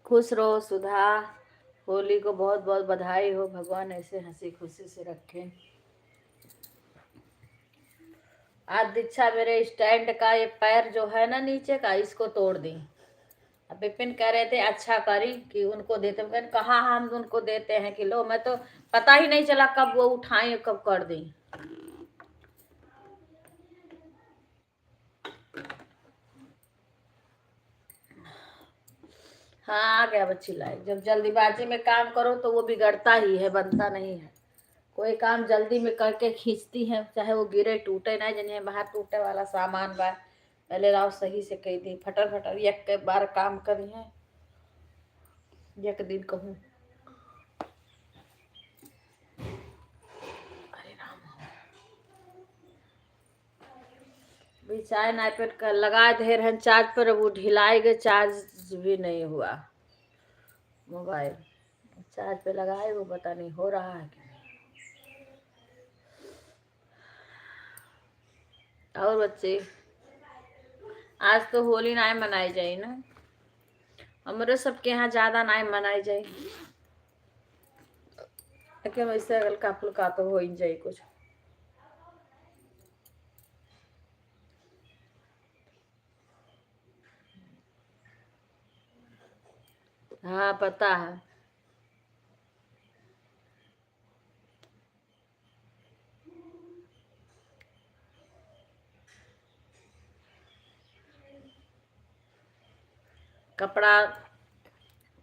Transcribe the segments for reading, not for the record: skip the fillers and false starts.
खुश रहो सुधा। होली को बहुत बहुत बधाई हो। भगवान ऐसे हंसी खुशी से रखे। आज दीक्षा मेरे स्टैंड का ये पैर जो है ना नीचे का, इसको तोड़ दी। अब विपिन कह रहे थे अच्छा करी कि उनको देते। मैंने कहा हम उनको देते हैं कि लो, मैं तो पता ही नहीं चला कब वो उठाई कब कर दी। हाँ आ गया बच्ची लाइक। जब जल्दीबाजी में काम करो तो वो बिगड़ता ही है, बनता नहीं है। कोई काम जल्दी में करके खींचती है, चाहे वो गिरे टूटे ना, जिन्हें बाहर टूटे वाला सामान बा पहले लाओ सही से कही दी। फटर फटर एक बार काम करी है, एक दिन कहूँ। अरे राम, भी चाय नाइपेट का लगाए ढेर हैं चार्ज पर, वो ढिलाई गए, चार्ज भी नहीं हुआ मोबाइल। चार्ज पे लगाए वो पता नहीं हो रहा है कि नहीं। और बच्चे आज तो होली ना मनाई जाए ना, हमारे सबके यहाँ ज्यादा ना मनाई जाए, लेकिन वैसे हल्का फुल्का तो हो ही जाए कुछ। हाँ पता है। कपड़ा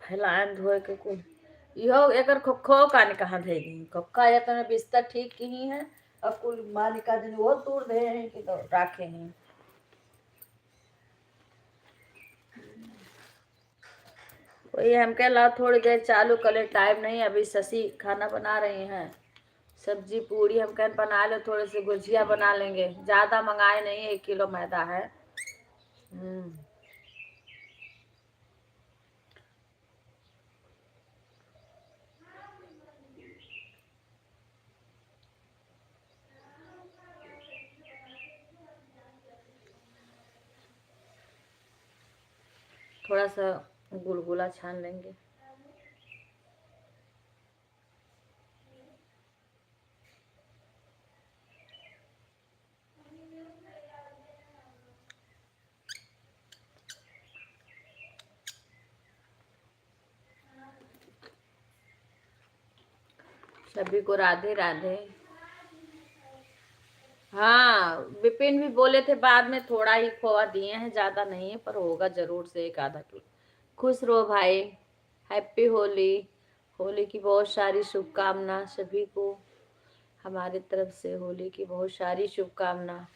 फैलाए धोए के कुल इहो एकर खोखो का ने कहाँ धे दी। खोखा या तो बिस्तर ठीक की ही है, और कुल मालिका दिन वो तोड़ दे हैं कि तो राखे हैं। वही हम कह ला थोड़ी देर चालू कर ले, टाइम नहीं अभी। शशि खाना बना रही हैं, सब्जी पूड़ी हम कह बना लो, थोड़े से गुजिया बना लेंगे। ज्यादा मंगाए नहीं, 1 किलो मैदा है। थोड़ा सा गुलगुला छान लेंगे। सभी को राधे राधे। हाँ विपिन भी बोले थे बाद में थोड़ा ही खोआ दिए हैं, ज्यादा नहीं है, पर होगा जरूर से 1 आधा किलो। खुश रहो भाई। हैप्पी होली। होली की बहुत सारी शुभकामना सभी को, हमारी तरफ से होली की बहुत सारी शुभकामना।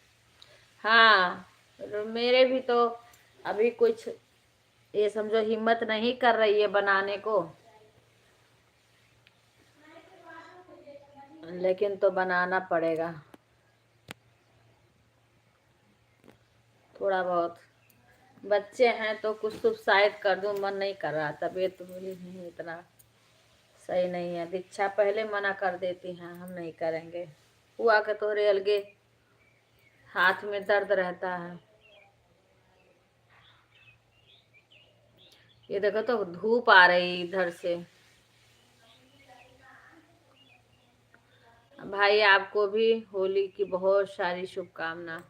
हाँ मेरे भी तो अभी कुछ ये समझो हिम्मत नहीं कर रही है बनाने को, लेकिन तो बनाना पड़ेगा थोड़ा बहुत। बच्चे हैं तो कुछ तो शायद कर दूं, मन नहीं कर रहा, तबीयत तो मेरी नहीं इतना सही नहीं है। दीक्षा पहले मना कर देती हैं हम नहीं करेंगे। हुआ के तोरे अलगे हाथ में दर्द रहता है। ये देखो तो धूप आ रही इधर से। भाई आपको भी होली की बहुत सारी शुभकामना।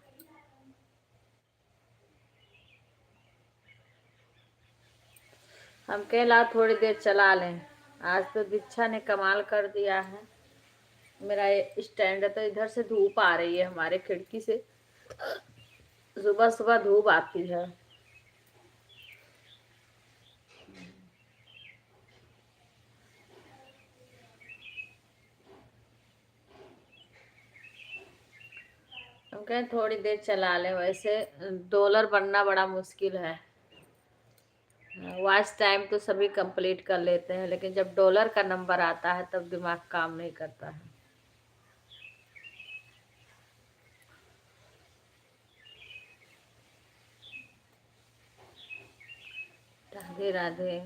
हम कहला थोड़ी देर चला लें। आज तो दीक्षा ने कमाल कर दिया है। मेरा स्टैंड है तो इधर से धूप आ रही है हमारे खिड़की से, सुबह सुबह धूप आती है। हम कहें थोड़ी देर चला लें, वैसे डॉलर बनना बड़ा मुश्किल है। वॉच टाइम तो सभी कंप्लीट कर लेते हैं, लेकिन जब डॉलर का नंबर आता है तब दिमाग काम नहीं करता है। राधे राधे।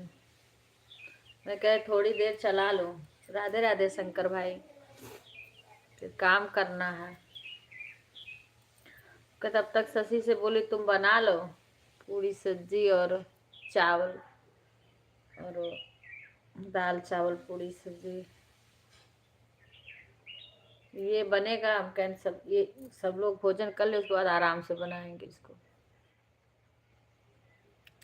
मैं कहे थोड़ी देर चला लो। राधे राधे शंकर भाई। फिर काम करना है। तब तक शशि से बोली तुम बना लो पूरी सब्जी और चावल, और दाल चावल पूड़ी सब्जी ये बनेगा। हम कहें सब ये सब लोग भोजन कर ले, उसके बाद आराम से बनाएंगे इसको।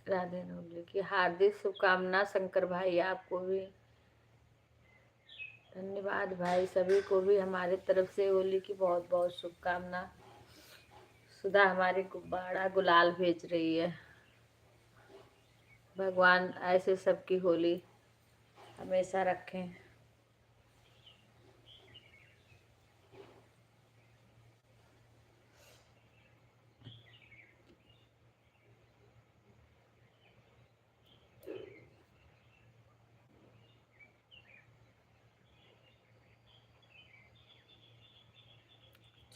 राधे होली की हार्दिक शुभकामना शंकर भाई, आपको भी धन्यवाद भाई। सभी को भी हमारे तरफ से होली की बहुत बहुत शुभकामना। सुधा हमारी गुब्बारा गुलाल भेज रही है। भगवान ऐसे सबकी होली हमेशा रखें।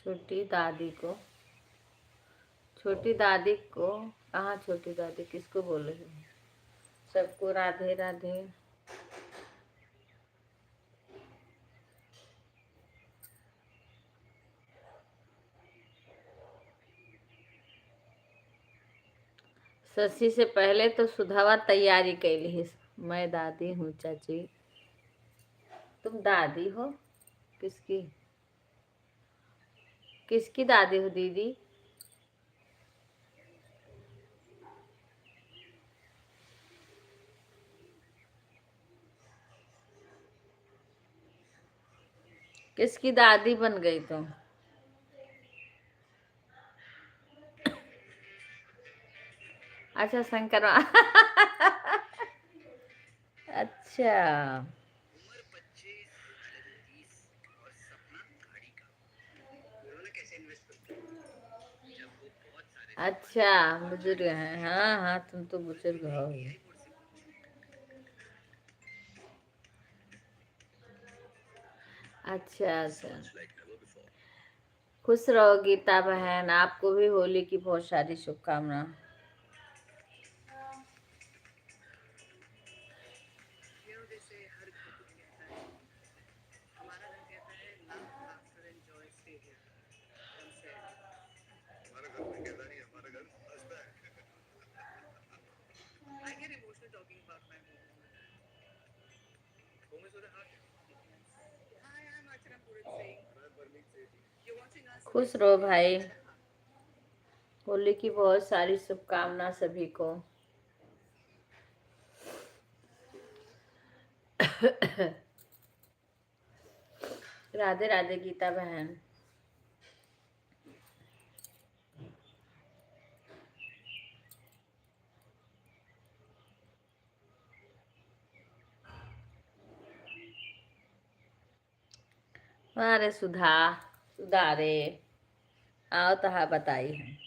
छोटी दादी को, छोटी दादी को कहाँ, छोटी दादी किसको बोल रही हो? सबको राधे राधे। शशि से पहले तो सुधावा तैयारी कैली। मैं दादी हूँ चाची। तुम दादी हो? किसकी किसकी दादी हो दीदी? किसकी दादी बन गई तुम? अच्छा शंकर अच्छा अच्छा, बुजुर्ग हैं। हाँ हाँ, तुम तो बुजुर्ग हो। अच्छा अच्छा, खुश रहो गीता बहन, आपको भी होली की बहुत सारी शुभकामना। खुश रहो भाई, होली की बहुत सारी शुभकामना सभी को। राधे राधे गीता बहन। अरे सुधा, सुधारे आओ तो हाँ बताई है।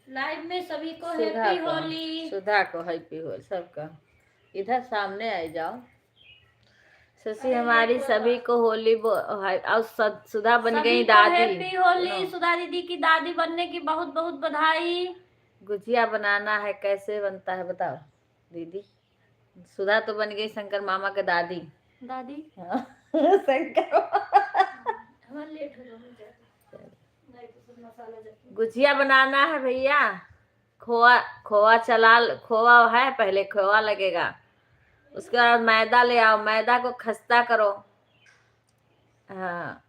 लाइव में सभी को हैप्पी होली। सुधा को हैप्पी होली सबका। इधर सामने आ जाओ। शशि हमारी सभी को होली और सुधा बन गई दादी। हैप्पी होली। सुधा दीदी की दादी बनने की बहुत बहुत बधाई। गुजिया बनाना है, कैसे बनता है बताओ दीदी? सुधा तो बन गई शंकर मामा के दादी। दादी हाँ। शंकर लेट हो नहीं तो सब मसाला गुजिया बनाना है भैया। खोआ खोआ चला, खोआ है, पहले खोआ लगेगा, उसके बाद मैदा ले आओ, मैदा को खस्ता करो। हाँ,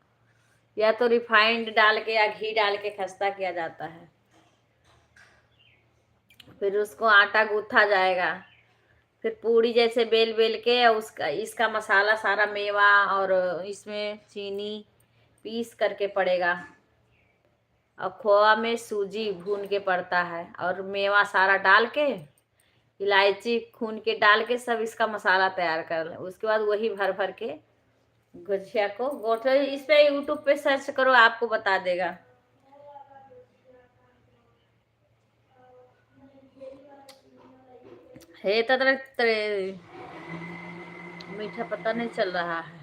या तो रिफाइंड डाल के या घी डाल के खस्ता किया जाता है। फिर उसको आटा गूंथा जाएगा। फिर पूड़ी जैसे बेल बेल के उसका इसका मसाला सारा मेवा और इसमें चीनी पीस करके पड़ेगा। और खोआ में सूजी भून के पड़ता है और मेवा सारा डाल के, इलायची खून के डाल के सब इसका मसाला तैयार कर लें। उसके बाद वही भर भर के गुजिया को गोठे। इस पे यूट्यूब पे सर्च करो, आपको बता देगा। हे तत्र मीठा पता नहीं चल रहा है।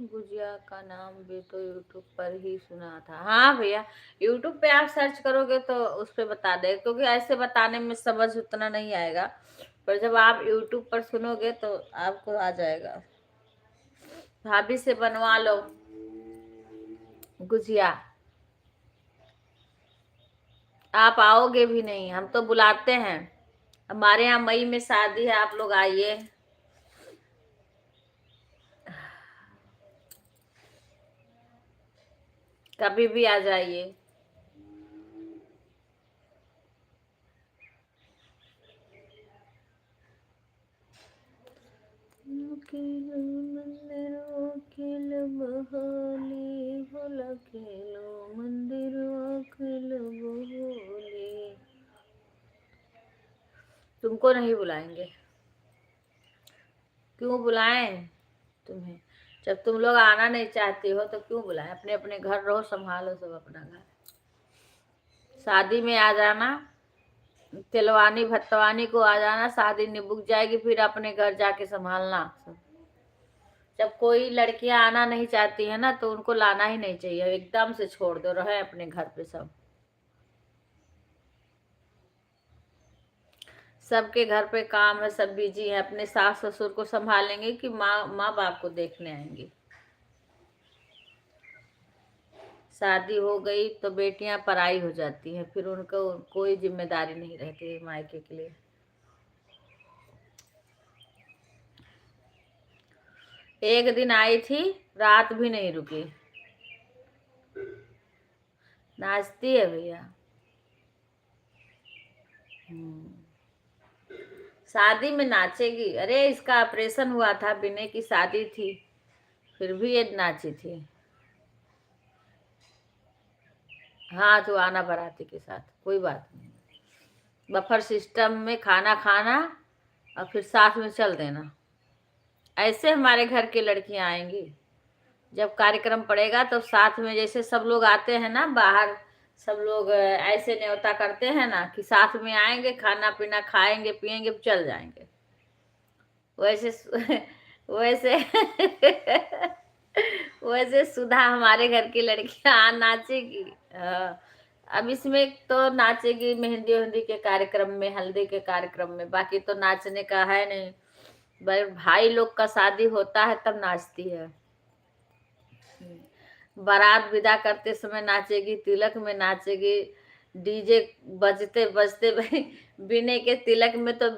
गुजिया का नाम भी तो यूट्यूब पर ही सुना था। हाँ भैया, यूट्यूब पे आप सर्च करोगे तो उस पे बता दे, क्योंकि ऐसे बताने में समझ उतना नहीं आएगा, पर जब आप यूट्यूब पर सुनोगे तो आपको आ जाएगा। भाभी से बनवा लो गुजिया। आप आओगे भी नहीं, हम तो बुलाते हैं। हमारे यहाँ मई में शादी है, आप लोग आइए। कभी भी आ जाइए। तुमको नहीं बुलाएंगे। क्यों बुलाएं तुम्हें? जब तुम लोग आना नहीं चाहती हो तो क्यों बुलाएं? अपने अपने घर रहो, संभालो सब अपना घर। शादी में आ जाना, तिलवानी भत्तवानी को आ जाना, शादी निबुक जाएगी, फिर अपने घर जाके संभालना सब। जब कोई लड़कियां आना नहीं चाहती है ना तो उनको लाना ही नहीं चाहिए, एकदम से छोड़ दो, रहे अपने घर पे सब। सबके घर पे काम है, सब बिजी है, अपने सास ससुर को संभालेंगे कि माँ बाप को देखने आएंगी। शादी हो गई तो बेटियां पराई हो जाती हैं, फिर उनको कोई जिम्मेदारी नहीं रहती है मायके के लिए। एक दिन आई थी, रात भी नहीं रुकी, नाचती है भैया। शादी में नाचेगी? अरे इसका ऑपरेशन हुआ था, विनय की शादी थी, फिर भी ये नाची थी। हाँ तो आना बाराती के साथ, कोई बात नहीं। बफर सिस्टम में खाना खाना और फिर साथ में चल देना। ऐसे हमारे घर की लड़कियां आएंगी, जब कार्यक्रम पड़ेगा तो साथ में, जैसे सब लोग आते हैं ना बाहर, सब लोग ऐसे न्योता करते हैं ना कि साथ में आएंगे, खाना पीना खाएंगे पिएंगे चल जाएंगे, वैसे वैसे वैसे सुधा हमारे घर की लड़कियां नाचेगी। हाँ, अब इसमें तो नाचेगी मेहंदी वेहंदी के कार्यक्रम में, हल्दी के कार्यक्रम में, बाकी तो नाचने का है नहीं। भाई भाई लोग का शादी होता है तब नाचती है। बारात विदा करते समय नाचेगी, तिलक में नाचेगी, डीजे बजते बजते भाई बिने के तिलक में तो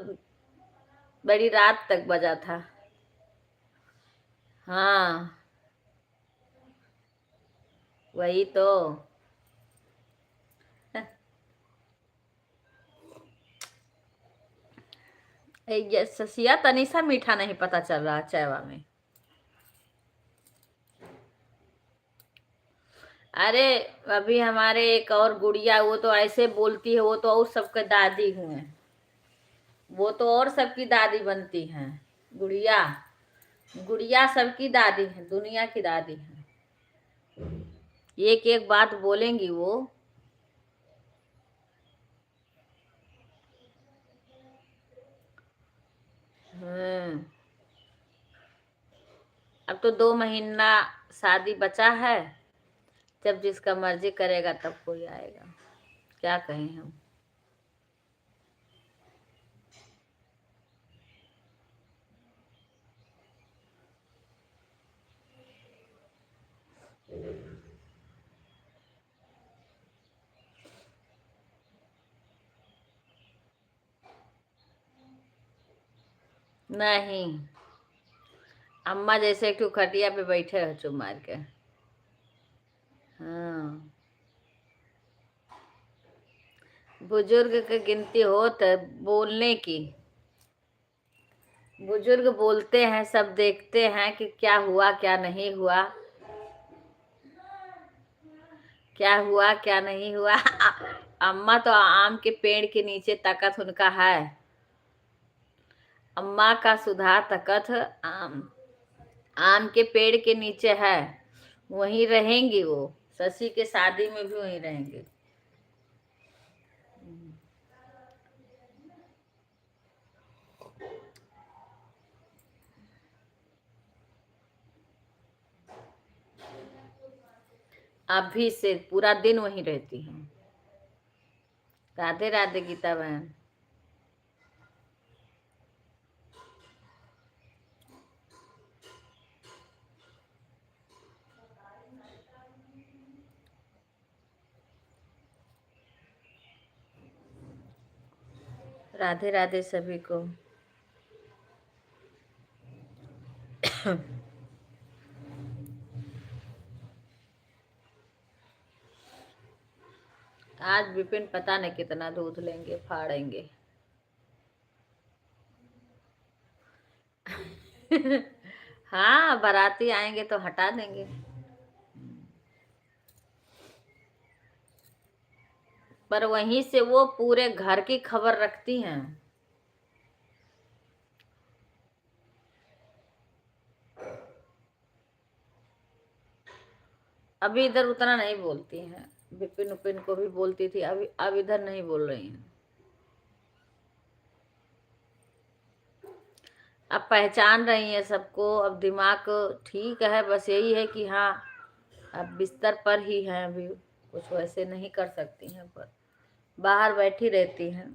बड़ी रात तक बजा था। हाँ वही तो। ये ससिया तनिषा मीठा नहीं पता चल रहा चायवा में। अरे अभी हमारे एक और गुड़िया, वो तो ऐसे बोलती है, वो तो और सबके दादी हुए, वो तो और सबकी दादी बनती हैं। गुड़िया गुड़िया सबकी दादी है, दुनिया की दादी है, एक एक बात बोलेंगी वो। हम्म। अब तो 2 महीना शादी बचा है, जब जिसका मर्जी करेगा तब कोई आएगा, क्या कहें हम। नहीं, अम्मा जैसे क्यों खटिया पे बैठे हो चुप मार के। हाँ, बुजुर्ग की गिनती हो तो बोलने की, बुजुर्ग बोलते हैं, सब देखते हैं कि क्या हुआ क्या नहीं हुआ, क्या हुआ क्या नहीं हुआ। अम्मा तो आम के पेड़ के नीचे तकत उनका है। अम्मा का सुधा तकत आम आम के पेड़ के नीचे है, वहीं रहेंगी वो। शशि के शादी में भी वहीं रहेंगे। अभी से पूरा दिन वहीं रहती हैं। राधे राधे गीता बहन। राधे राधे सभी को। आज विपिन पता नहीं कितना दूध लेंगे, फाड़ेंगे। हाँ, बाराती आएंगे तो हटा देंगे। पर वहीं से वो पूरे घर की खबर रखती हैं। अभी इधर उतना नहीं बोलती हैं। विपिन उपिन को भी बोलती थी, अभी अब इधर नहीं बोल रही हैं। अब पहचान रही है सबको, अब दिमाग ठीक है। बस यही है कि हाँ, अब बिस्तर पर ही हैं, अभी कुछ वैसे नहीं कर सकती हैं, पर बाहर बैठी रहती हैं।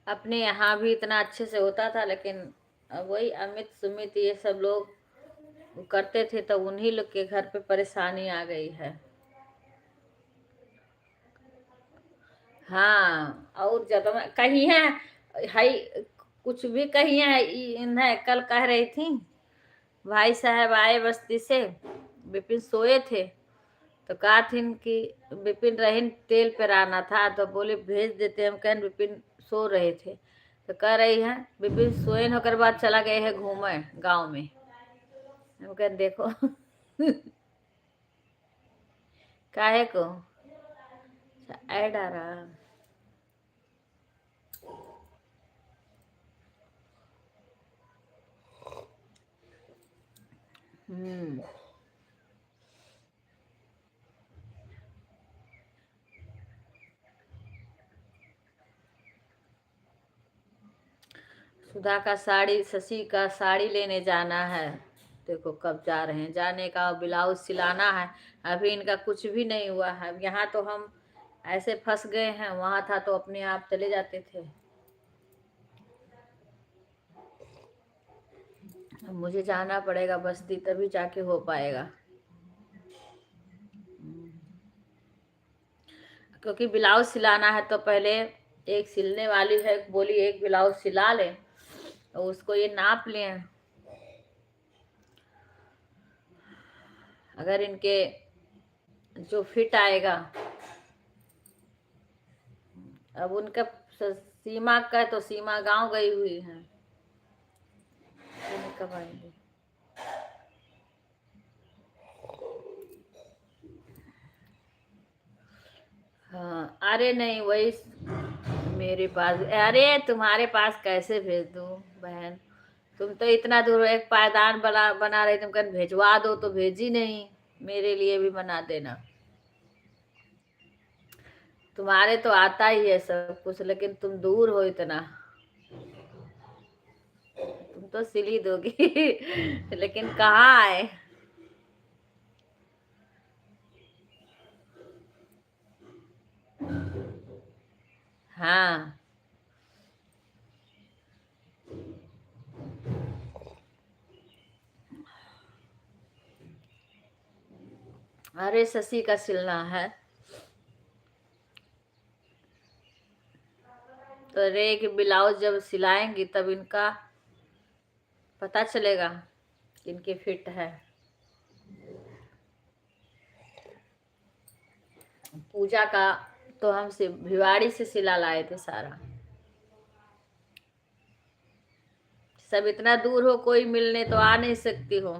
अपने यहाँ भी इतना अच्छे से होता था, लेकिन अब वही अमित सुमित ये सब लोग करते थे, तो उन्हीं लोग के घर पे परेशानी आ गई है। हाँ, और ज्यादा कही है, हाई कुछ भी कही है। इन्हें कल कह रही थी, भाई साहब आए बस्ती से, विपिन सोए थे, तो कहा थी कि विपिन रहीन तेल पे आना था, तो बोले भेज देते हम। कहें विपिन सो रहे थे, तो कह रही है विपिन सोए होकर बाद चला गए है घूमे गांव में। हम कहें देखो। काहे को ऐड आ रहा। हम्म। सुधा का साड़ी, शशि का साड़ी लेने जाना है। देखो कब जा रहे हैं, जाने का ब्लाउज सिलाना है। अभी इनका कुछ भी नहीं हुआ है। यहाँ तो हम ऐसे फंस गए हैं, वहां था तो अपने आप चले जाते थे। अब मुझे जाना पड़ेगा बस्ती, तभी जाके हो पाएगा। क्योंकि ब्लाउज सिलाना है, तो पहले एक सिलने वाली है, बोली एक ब्लाउज सिला ले, तो उसको ये नाप लें। अगर इनके जो फिट आएगा। अब उनका सीमा का, तो सीमा गांव गई हुई है, कब आएंगे। हाँ, अरे नहीं, वही मेरे पास, अरे तुम्हारे पास कैसे भेज दूं बहन। तुम तो इतना दूर एक पायदान बना रही, तुम कहीं भेजवा दो, तो भेजी नहीं। मेरे लिए भी बना देना। तुम्हारे तो आता ही है सब कुछ, लेकिन तुम दूर हो इतना। तुम तो सिल ही दोगी। लेकिन कहाँ आए। हाँ, अरे शशि का सिलना है, तो रे कि ब्लाउज जब सिलाएंगी तब इनका पता चलेगा किनके फिट है। पूजा का तो हम से भिवाड़ी से सिला लाए थे सारा। सब इतना दूर हो, कोई मिलने तो आ नहीं सकती हो।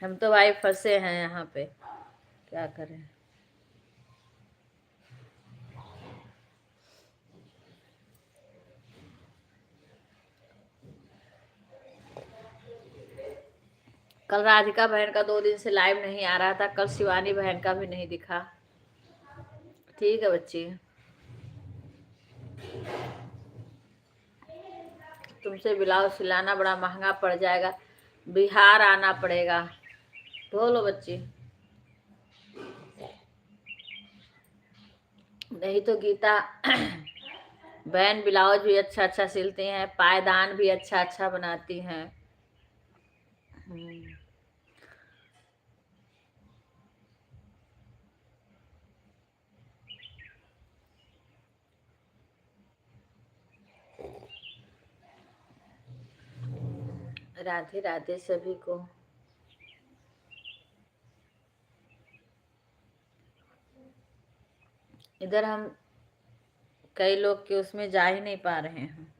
हम तो भाई फंसे हैं यहाँ पे, क्या करें। कल राधिका बहन का 2 दिन से लाइव नहीं आ रहा था, कल शिवानी बहन का भी नहीं दिखा। ठीक है बच्ची, तुमसे ब्लाउज सिलाना बड़ा महंगा पड़ जाएगा, बिहार आना पड़ेगा। धो लो बच्ची, नहीं तो गीता बहन ब्लाउज भी अच्छा अच्छा सिलती हैं, पायदान भी अच्छा अच्छा बनाती हैं। राधे राधे सभी को। इधर हम कई लोग के उसमें जा ही नहीं पा रहे हैं।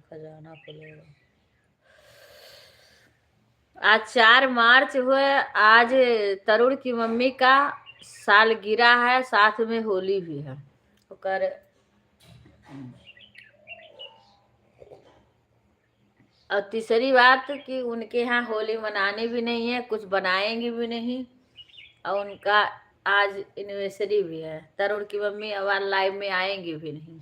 खजाना खुलेगा। आज 4 मार्च हुए, आज तरुण की मम्मी का सालगिरह है, साथ में होली भी है। तो कर और तीसरी बात कि उनके यहाँ होली मनानी भी नहीं है, कुछ बनाएंगे भी नहीं, और उनका आज एनिवर्सरी भी है। तरुण की मम्मी अब लाइव में आएंगी भी नहीं।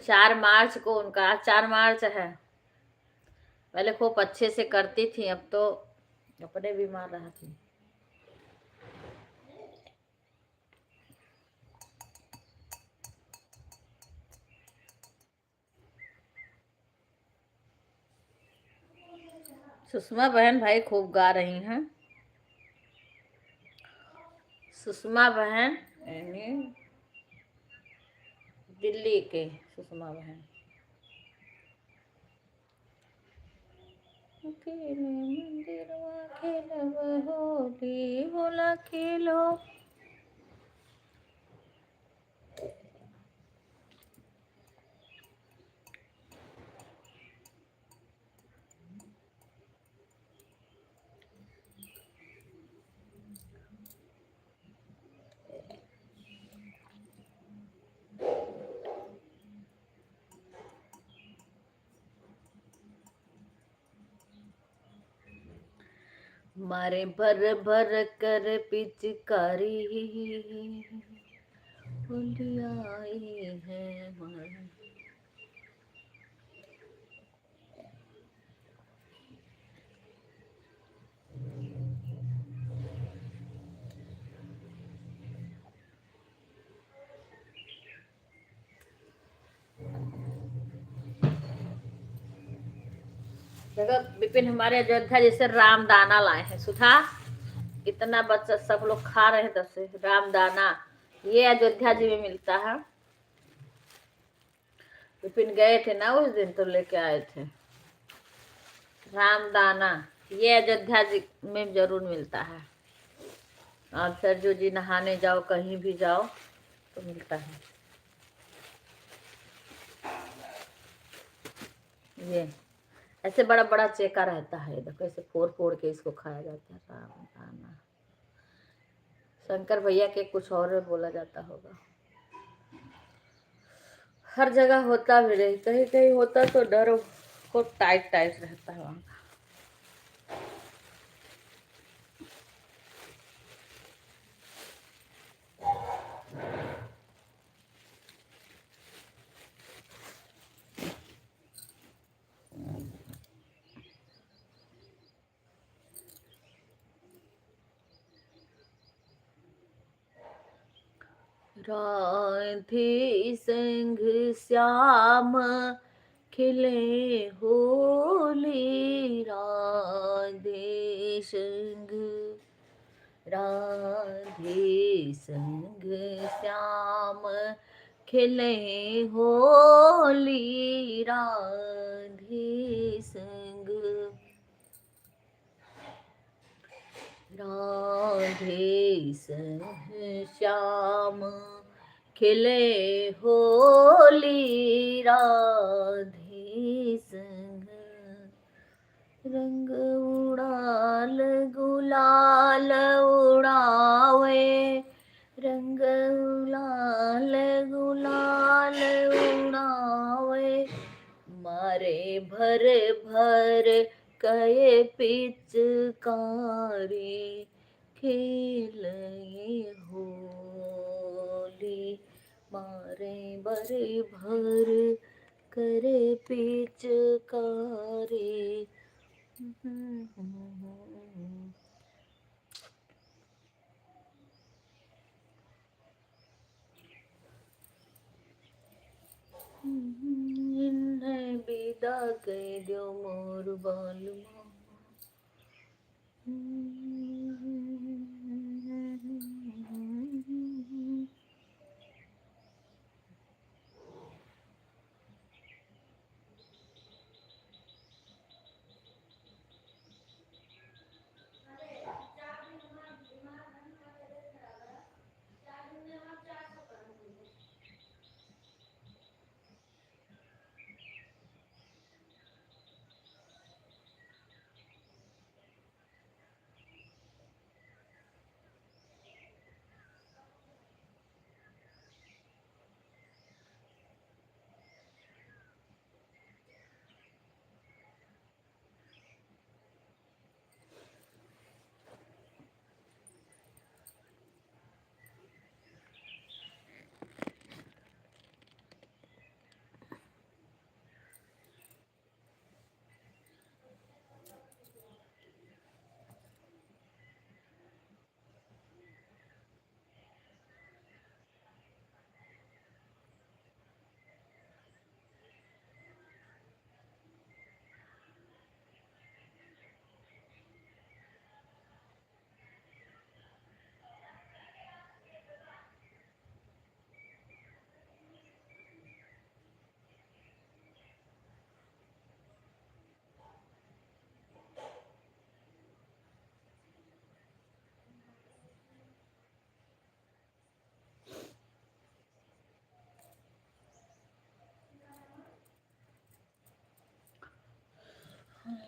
चार मार्च को उनका, 4 मार्च है। पहले खूब अच्छे से करती थी, अब तो अपने बीमार रहती। सुषमा बहन भाई खूब गा रही हैं। सुषमा बहन यानी दिल्ली के सुषमा बहन। मंदिरवा खेलब होली बोला खेलो। मारे भर भर कर पिचकारी होली आई है मारे। देखो विपिन, हमारे अयोध्या जैसे रामदाना लाए हैं सुधा, इतना बच्चा सब लोग खा रहे हैं। तब से रामदाना ये अयोध्या जी में मिलता है। विपिन गए थे ना उस दिन तो लेके आए थे रामदाना, ये अयोध्या जी में जरूर मिलता है। और सरजू जी नहाने जाओ, कहीं भी जाओ तो मिलता है। ये ऐसे बड़ा बड़ा चेका रहता है, देखो ऐसे फोड़ फोड़ के इसको खाया जाता है रामदाना। शंकर भैया के कुछ और बोला जाता होगा। हर जगह होता भी नहीं, कहीं कहीं होता तो डर को टाइट टाइट रहता है वहाँ। राधे संग श्याम खिले होली, राधे संग श्याम खिले होली, राधे संग श्याम खिले होली, राधे संग रंग उड़ाल गुलाल उड़ावे, रंग उड़ाल गुलाल उड़ावे, मारे भर भर कहे पिचकारी, खेलए होली, मारे भर भर करे पिचकारी। इन्हें विदा कह दो मोर बालमा,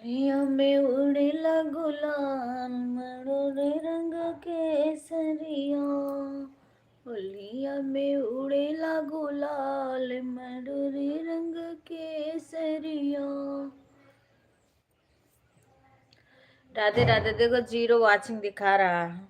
होलिया में उड़ेला गुलाल मरोड़े रंग केसरिया, होलिया में उड़ेला गुलाल मरोड़े रंग केसरिया। राधे राधे, देखो 0 वॉचिंग दिखा रहा है।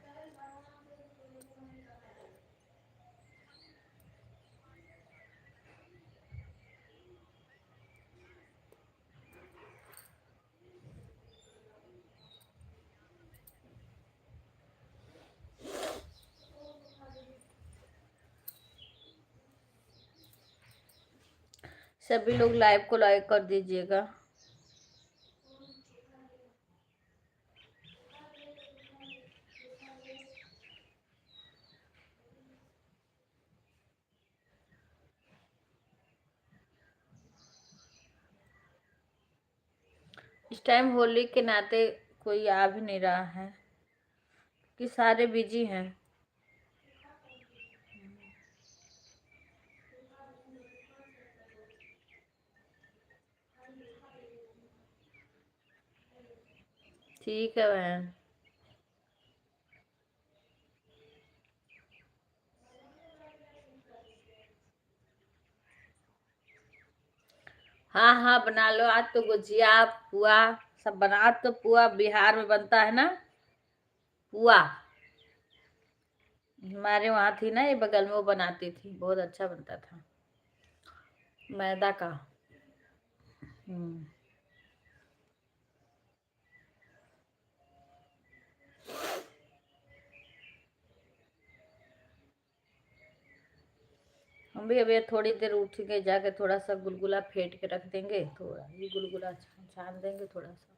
सभी लोग लाइव को लाइक कर दीजिएगा। इस टाइम होली के नाते कोई आ भी नहीं रहा है कि सारे बिजी हैं। ठीक है बहन। हाँ हाँ बना लो, आज तो गुजिया पुआ सब बना, तो पुआ बिहार में बनता है ना पुआ, हमारे वहां थी ना ये बगल में, वो बनाती थी, बहुत अच्छा बनता था मैदा का। हम भी अभी थोड़ी देर उठ के जाके थोड़ा सा गुलगुला फेंट के रख देंगे, थोड़ा ये गुलगुला छान देंगे थोड़ा सा,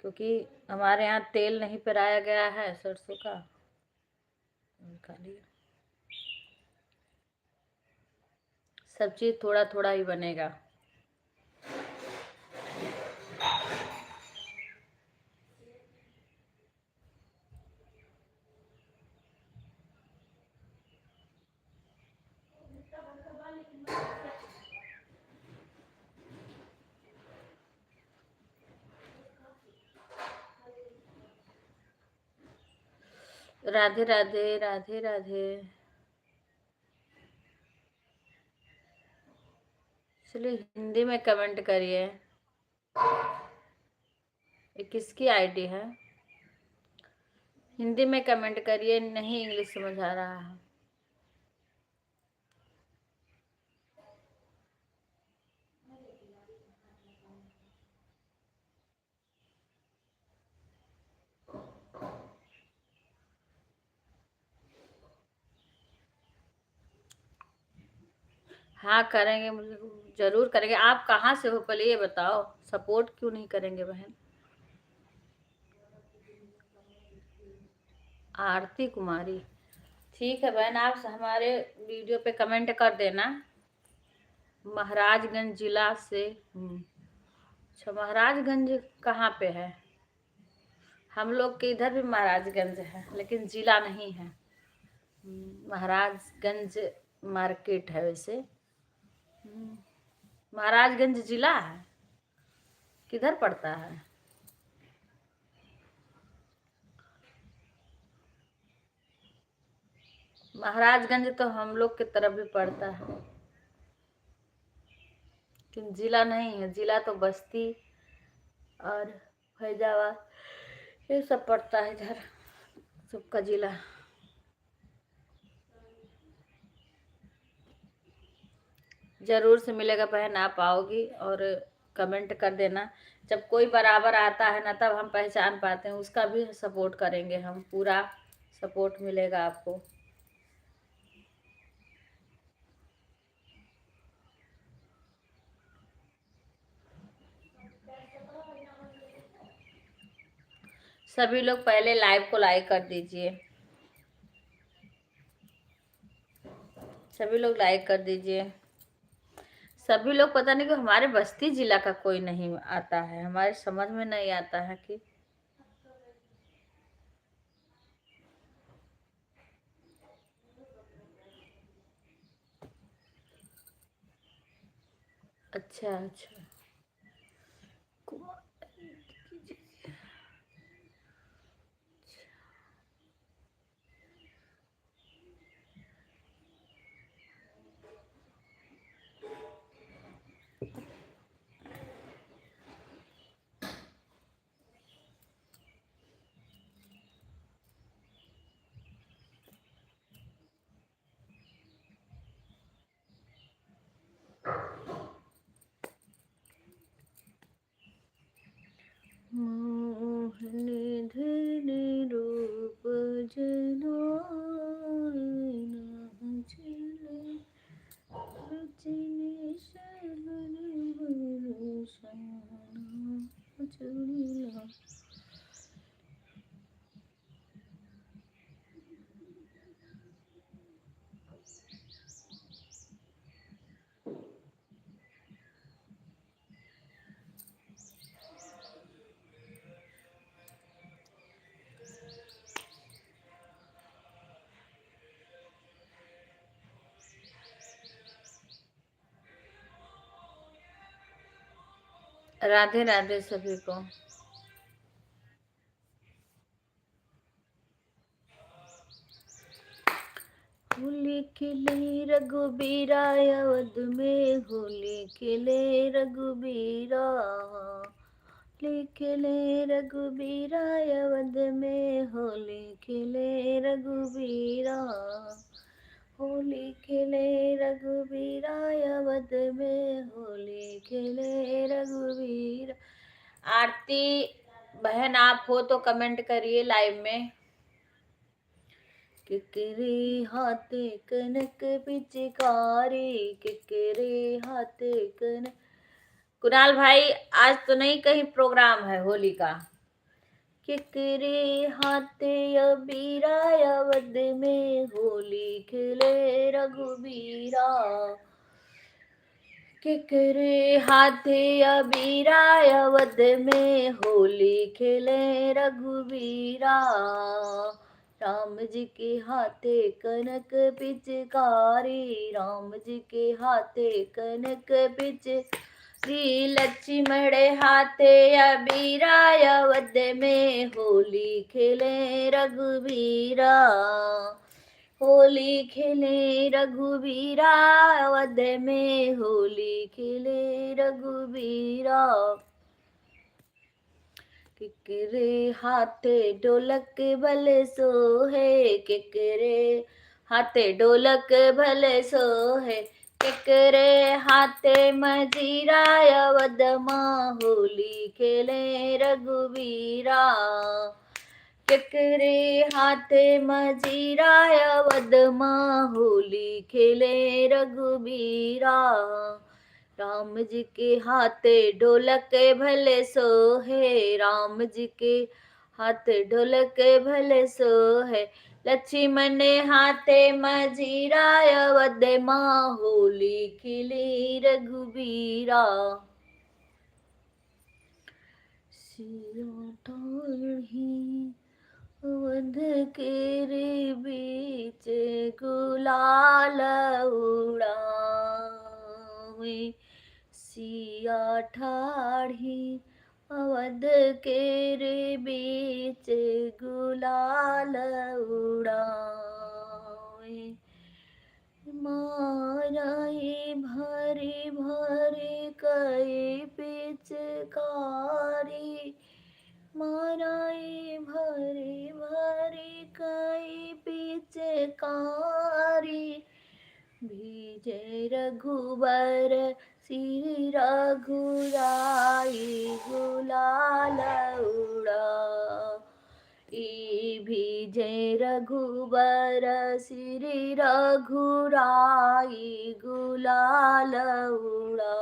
क्योंकि हमारे यहाँ तेल नहीं पेराया गया है सरसों का, उनका लिए सब चीज़ थोड़ा थोड़ा ही बनेगा। राधे राधे राधे राधे। चलिए हिंदी में कमेंट करिए। ये किसकी आईडी है? हिंदी में कमेंट करिए, नहीं इंग्लिश समझ आ रहा है। हाँ करेंगे, मुझे जरूर करेंगे। आप कहाँ से हो पहले ये बताओ, सपोर्ट क्यों नहीं करेंगे बहन? आरती कुमारी, ठीक है बहन, आप हमारे वीडियो पे कमेंट कर देना। महाराजगंज जिला से अच्छा, महाराजगंज कहाँ पे है? हम लोग के इधर भी महाराजगंज है, लेकिन जिला नहीं है। महाराजगंज मार्केट है वैसे। महाराजगंज जिला है, किधर पड़ता है? महाराजगंज तो हम लोग के तरफ भी पड़ता है, लेकिन जिला नहीं है। जिला तो बस्ती और फैजाबाद ये सब पड़ता है इधर, सबका जिला। जरूर से मिलेगा बहन, आप आओगी और कमेंट कर देना। जब कोई बराबर आता है ना, तब हम पहचान पाते हैं, उसका भी सपोर्ट करेंगे हम, पूरा सपोर्ट मिलेगा आपको। सभी लोग पहले लाइव को लाइक कर दीजिए, सभी लोग लाइक कर दीजिए। सभी लोग, पता नहीं क्यों हमारे बस्ती जिला का कोई नहीं आता है, हमारे समझ में नहीं आता है कि अच्छा अच्छा। मोहनी धनी रूप चुड़ीला। राधे राधे सभी को। होली खेले रघुबीरा अवध में, होली खेले रघुबीरा, होली खेले रघुबीरा अवध में, होली खेले रघुबीरा, होली खेले रघुबीरा अवध में, होली खेले रघुबीरा। आरती बहन आप हो तो कमेंट करिए लाइव में किकरे हाथे कनक पिचकारी, किकरे हाथे कनक। कुणाल भाई आज तो नहीं कहीं प्रोग्राम है होली का। किकरे हाथे अबीरा, अवध में होली खेले रघुबीरा। किकरे हाथे अबीरा, अवध में होली खेले रघुबीरा। राम जी के हाथे कनक पिचकारी, राम जी के हाथे कनक पिचकारी। लक्ष्मण हाथे अबीरा, अवध में होली खेले रघुबीरा। होली खेले रघुबीरा, अवध में होली खेले रघुबीरा। किकरे हाथे ढोलक भल सोहे, किकरे हाथे ढोलक भल सोहे। किकरे हाथे मजीरा, अवध माँ होली खेले रघुबीरा। किकरे हाथे मजीरा, अवध माँ होली खेले रघुबीरा। राम जी के हाथे ढोलक भले सोहे, राम जी के हाथे ढोलक भले सोहे। लक्ष्मण हाथे मजीरा, अवध माँ होली खेले रघुबीरा। सिया ठाढ़ी अवध के रे बीच, गुलाल उड़ावे। सिया ठाढ़ी अवध के रे बीच, गुलाल उड़ावे। माराई भरी भरी कई पिचकारी, माराई भरी भरी कई पिचकारी। भीजे रघुबर श्री रघुराई, गुलाल उड़ा। भीजे रघुबर श्री रघुराई, गुलाल उड़ा।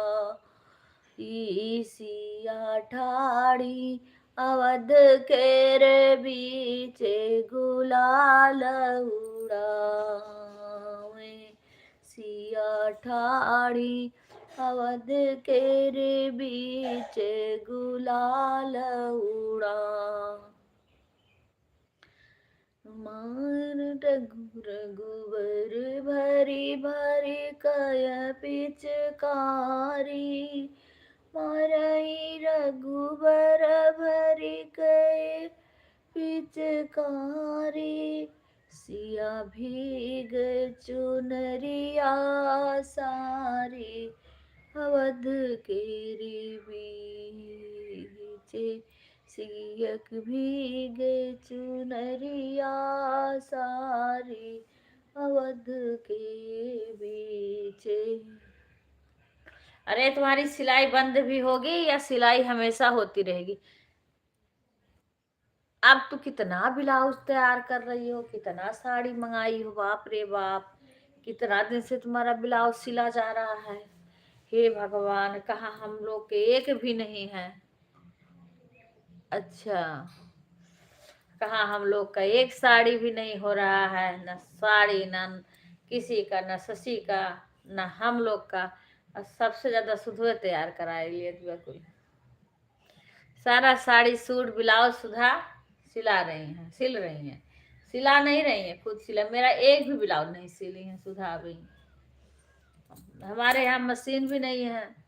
सिया ठाड़ी अवध के रे बीच, गुलाल उड़ावे। सिया ठाड़ी अवध के रे बीच, गुलाल उड़ा। मार रघुबर भरी भरी कय पिचकारी, मारई रघुबर भरी कय पिचकारी। सिया भीग चुनरिया सारी, अवध केरी बीचे। सियक भीगे चुनरिया सारी, अवध के बीचे। अरे तुम्हारी सिलाई बंद भी होगी या सिलाई हमेशा होती रहेगी? अब तो कितना ब्लाउज तैयार कर रही हो, कितना साड़ी मंगाई हो, बाप रे बाप। कितना दिन से तुम्हारा ब्लाउज सिला जा रहा है। हे भगवान, कहाँ हम लोग के एक भी नहीं है। अच्छा, कहाँ हम लोग का एक साड़ी भी नहीं हो रहा है। न साड़ी, न किसी का, न शशि का, न हम लोग का। और सबसे ज्यादा सुधा तैयार करा लिए बिल्कुल। सारा साड़ी सूट ब्लाउज सुधा सिला रही हैं, सिल रही हैं। सिला नहीं रही हैं, खुद सिला। मेरा एक भी ब्लाउज नहीं सिली है सुधा अभी। हमारे यहाँ मशीन भी नहीं है।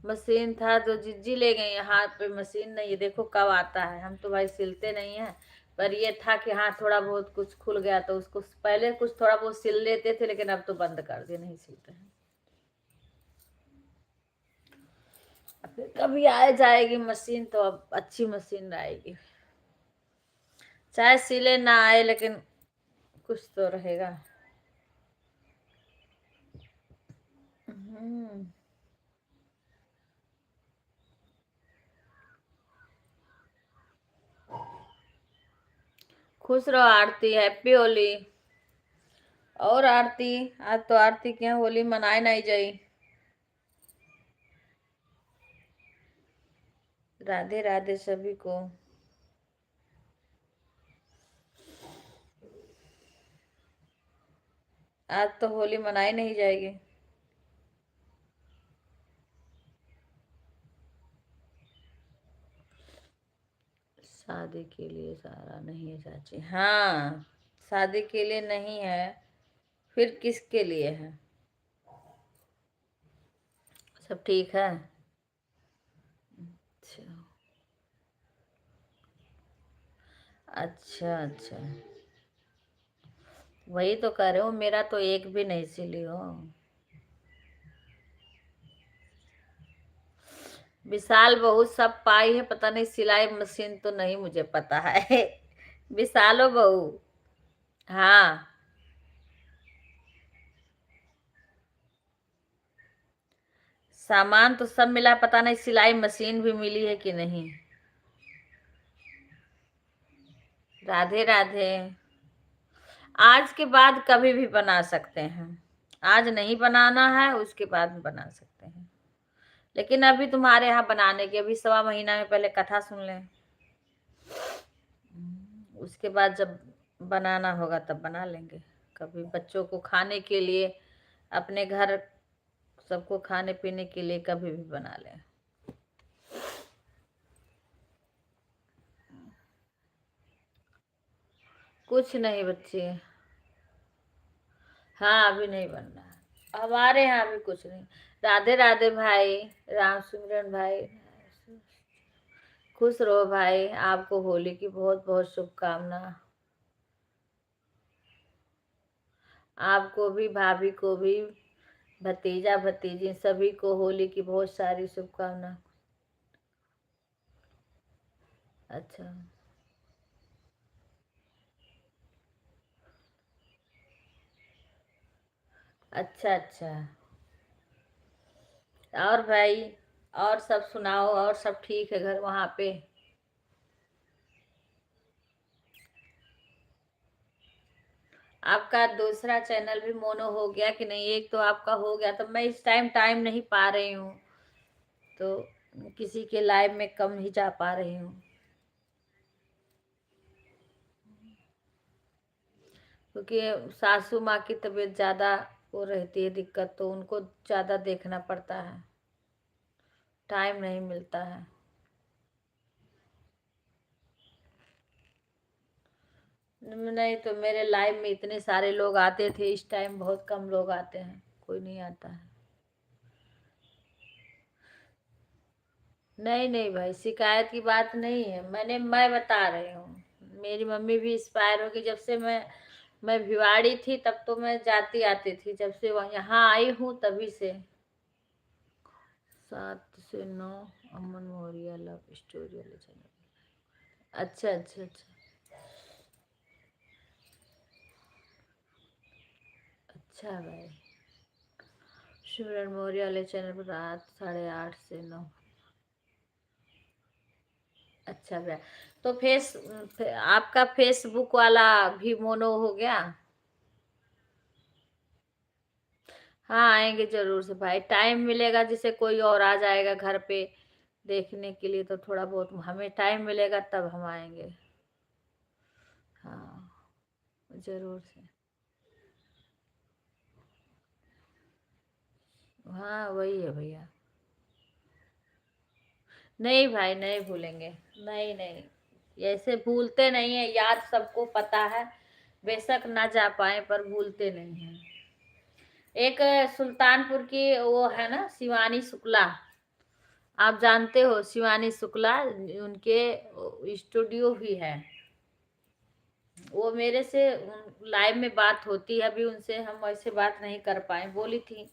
मशीन था तो जिज्जी ले गई है, हाथ पे मशीन नहीं है। देखो कब आता है। हम तो भाई सिलते नहीं हैं, पर ये था कि हाँ थोड़ा बहुत कुछ खुल गया तो उसको पहले कुछ थोड़ा बहुत सिल लेते थे, लेकिन अब तो बंद कर दिए, नहीं सिलते हैं। फिर कभी आ जाएगी मशीन तो अब अच्छी मशीन आएगी। चाहे सिले ना आए, लेकिन कुछ तो रहेगा। हम्म। खुश रहो आरती, हैप्पी होली। और आरती, आज तो आरती के यहाँ होली मनाए नहीं जाई। राधे राधे सभी को। आज तो होली मनाई नहीं जाएगी। शादी के लिए सारा नहीं है चाची। हाँ, शादी के लिए नहीं है, फिर किसके लिए है? सब ठीक है। अच्छा अच्छा अच्छा, वही तो कह रहे हो, मेरा तो एक भी नहीं सिली हो। विशाल बहू सब पाई है, पता नहीं सिलाई मशीन तो नहीं मुझे पता है। विशालो बहू। हाँ, सामान तो सब मिला, पता नहीं सिलाई मशीन भी मिली है कि नहीं। राधे राधे। आज के बाद कभी भी बना सकते हैं। आज नहीं बनाना है, उसके बाद में बना सकते हैं। लेकिन अभी तुम्हारे यहाँ बनाने की, अभी 1.25 महीना में पहले कथा सुन लें। उसके बाद जब बनाना होगा तब बना लेंगे। कभी बच्चों को खाने के लिए, अपने घर सबको खाने पीने के लिए कभी भी बना लें। कुछ नहीं बच्चे। हाँ, अभी नहीं बनना है हमारे यहाँ, भी कुछ नहीं। राधे राधे भाई, राम सिमरन भाई, खुश रहो भाई। आपको होली की बहुत बहुत शुभकामना। आपको भी, भाभी को भी, भतीजा भतीजी सभी को होली की बहुत सारी शुभकामना। अच्छा अच्छा अच्छा। और भाई, और सब सुनाओ, और सब ठीक है घर वहाँ पे? आपका दूसरा चैनल भी मोनो हो गया कि नहीं? एक तो आपका हो गया, तो मैं इस टाइम नहीं पा रही हूँ, तो किसी के लाइव में कम ही जा पा रही हूँ, क्योंकि सासू माँ की तबीयत ज़्यादा वो रहती है दिक्कत, तो उनको ज़्यादा देखना पड़ता है, टाइम नहीं मिलता है। नहीं तो मेरे लाइव में इतने सारे लोग आते थे, इस टाइम बहुत कम लोग आते हैं, कोई नहीं आता है। नहीं नहीं भाई, शिकायत की बात नहीं है। मैं बता रही हूँ, मेरी मम्मी भी एक्सपायर हो गई। जब से मैं भिवाड़ी थी तब तो मैं जाती आती थी, जब से यहाँ आई हूँ तभी से। 7 से 9 अमन मौर्य लव स्टोरी वाले चैनल। अच्छा अच्छा अच्छा अच्छा भाई। शिवरन मौर्य वाले चैनल पर रात 8:30 से 9। अच्छा भैया, तो आपका फेसबुक वाला भी मोनो हो गया? हाँ, आएंगे जरूर से भाई, टाइम मिलेगा, जिसे कोई और आ जाएगा घर पे देखने के लिए, तो थोड़ा बहुत हमें टाइम मिलेगा तब हम आएंगे। हाँ, जरूर से। हाँ, वही है भैया। नहीं भाई, नहीं भूलेंगे। नहीं नहीं, ऐसे भूलते नहीं है, याद सबको पता है। बेशक ना जा पाए पर भूलते नहीं है। एक सुल्तानपुर की वो है ना, शिवानी शुक्ला, आप जानते हो शिवानी शुक्ला? उनके स्टूडियो भी है। वो मेरे से लाइव में बात होती है, अभी उनसे हम वैसे बात नहीं कर पाए, बोली थी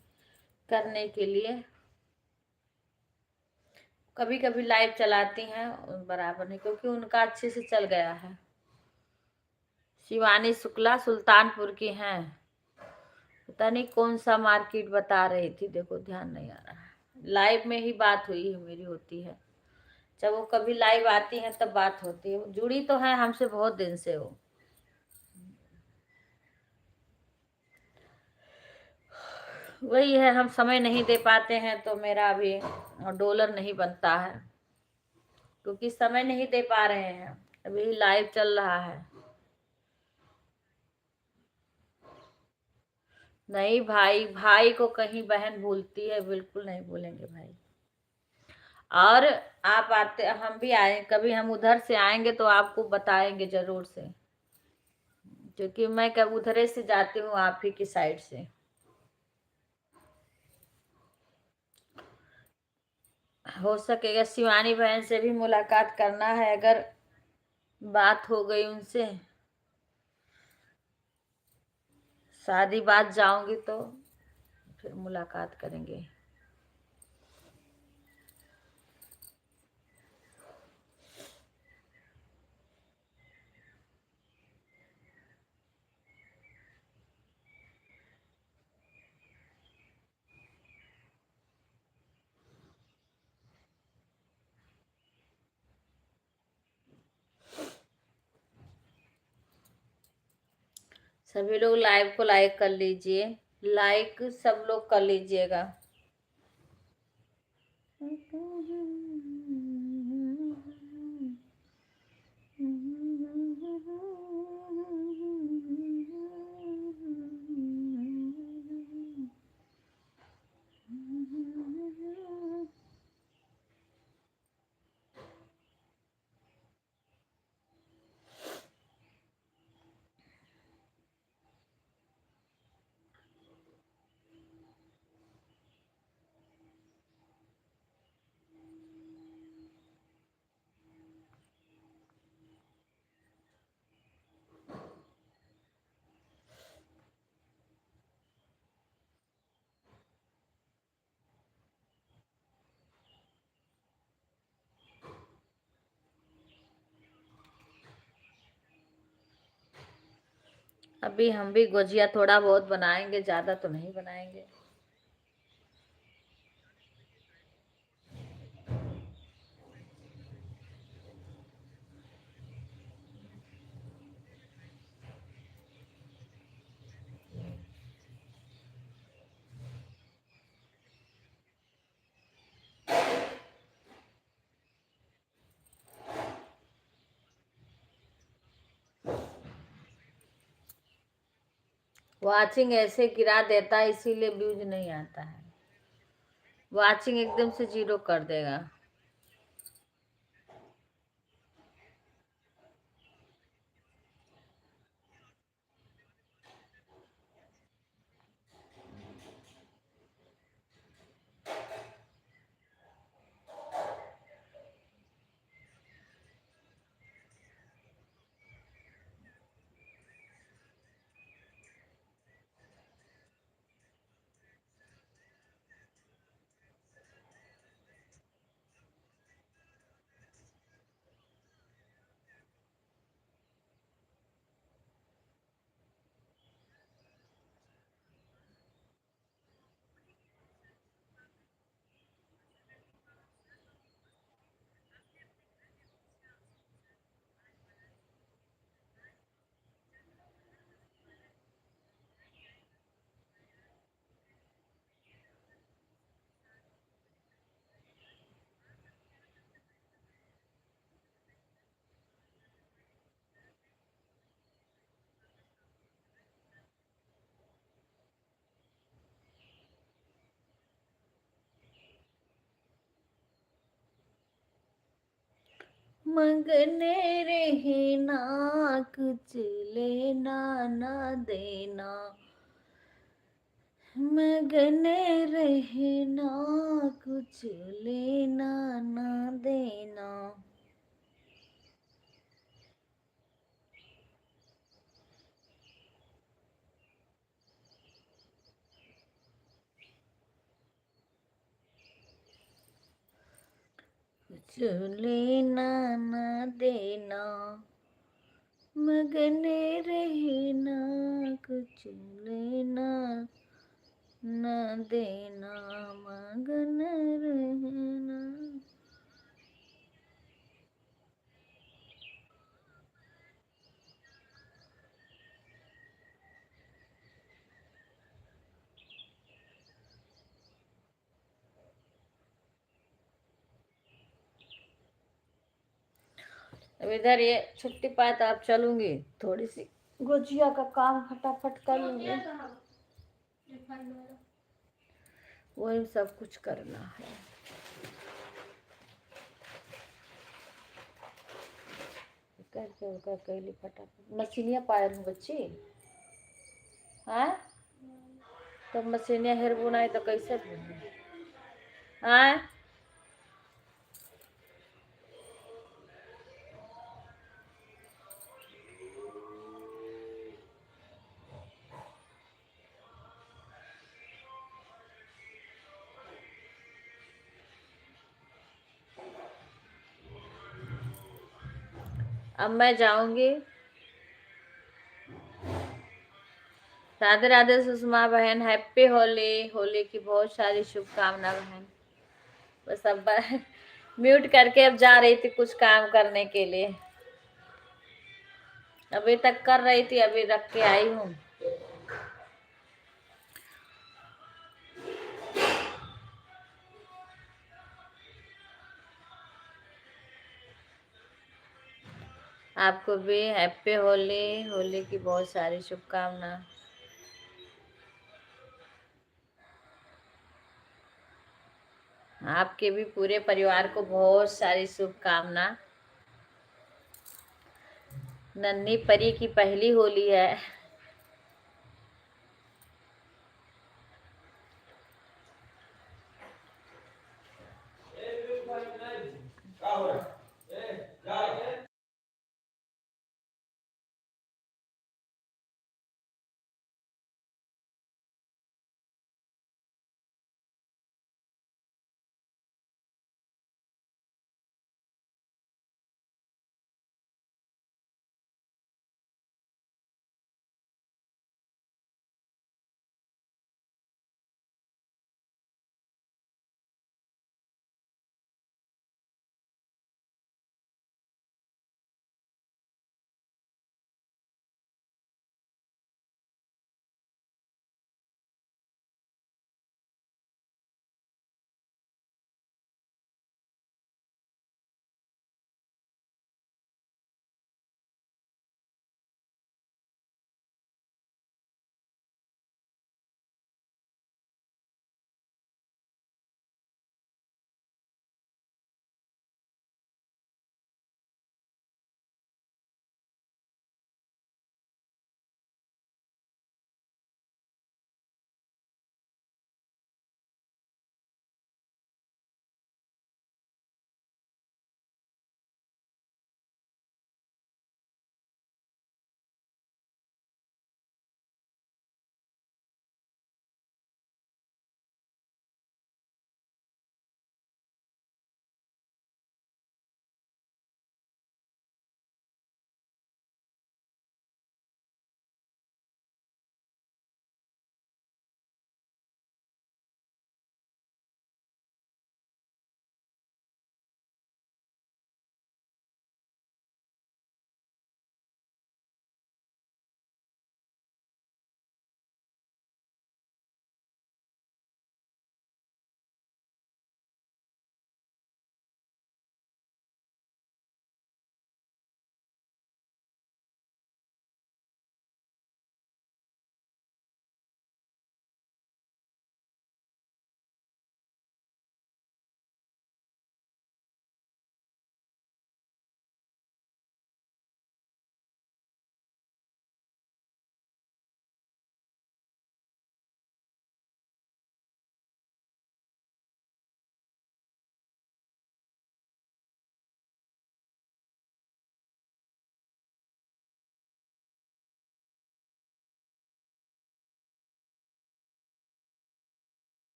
करने के लिए। कभी कभी लाइव चलाती हैं, बराबर नहीं, क्योंकि उनका अच्छे से चल गया है। शिवानी शुक्ला सुल्तानपुर की हैं। पता नहीं कौन सा मार्केट बता रही थी, देखो ध्यान नहीं आ रहा है। लाइव में ही बात हुई है मेरी, होती है जब वो कभी लाइव आती हैं तब बात होती है। जुड़ी तो है हमसे बहुत दिन से वो। वही है, हम समय नहीं दे पाते हैं तो मेरा अभी डॉलर नहीं बनता है, क्योंकि समय नहीं दे पा रहे हैं। अभी लाइव चल रहा है। नहीं भाई, भाई को कहीं बहन भूलती है? बिल्कुल नहीं भूलेंगे भाई। और आप आते, हम भी आए कभी, हम उधर से आएंगे तो आपको बताएंगे जरूर से, क्योंकि मैं कब उधरे से जाती हूँ, आप ही की साइड से। हो सकेगा शिवानी बहन से भी मुलाकात करना है, अगर बात हो गई उनसे, शादी बात जाऊंगी तो फिर मुलाकात करेंगे। सभी लोग लाइव को लाइक कर लीजिए, लाइक सब लोग कर लीजिएगा। अभी हम भी गुजिया थोड़ा बहुत बनाएंगे, ज्यादा तो नहीं बनाएंगे। वाचिंग ऐसे गिरा देता है, इसीलिए व्यूज नहीं आता है। वाचिंग एकदम से 0 कर देगा। मंगने रहना, कुछ लेना ना देना। मंगने रहना, कुछ लेना ना देना। कुछ लेना ना देना, मगने रहना, कुछ लेना न देना, मगन रहना। अब इधर ये छुट्टी पाए तो अब चलूंगी, थोड़ी सी गुजिया का काम फटाफट कर लूंगी, वही सब कुछ करना है। कर कैली फटाफट मछलियाँ पायल हूँ बच्ची, हाँ तो मछलियाँ हेर बुनाई तो कैसे बुनी, हाँ अब मैं जाऊंगी। राधे राधे सुषमा बहन, हैप्पी होली, होली की बहुत सारी शुभकामना बहन। बस अब म्यूट करके अब जा रही थी कुछ काम करने के लिए, अभी तक कर रही थी, अभी रख के आई हूँ। आपको भी हैप्पी होली, होली की बहुत सारी शुभकामना। आपके भी पूरे परिवार को बहुत सारी शुभकामना। नन्ही परी की पहली होली है।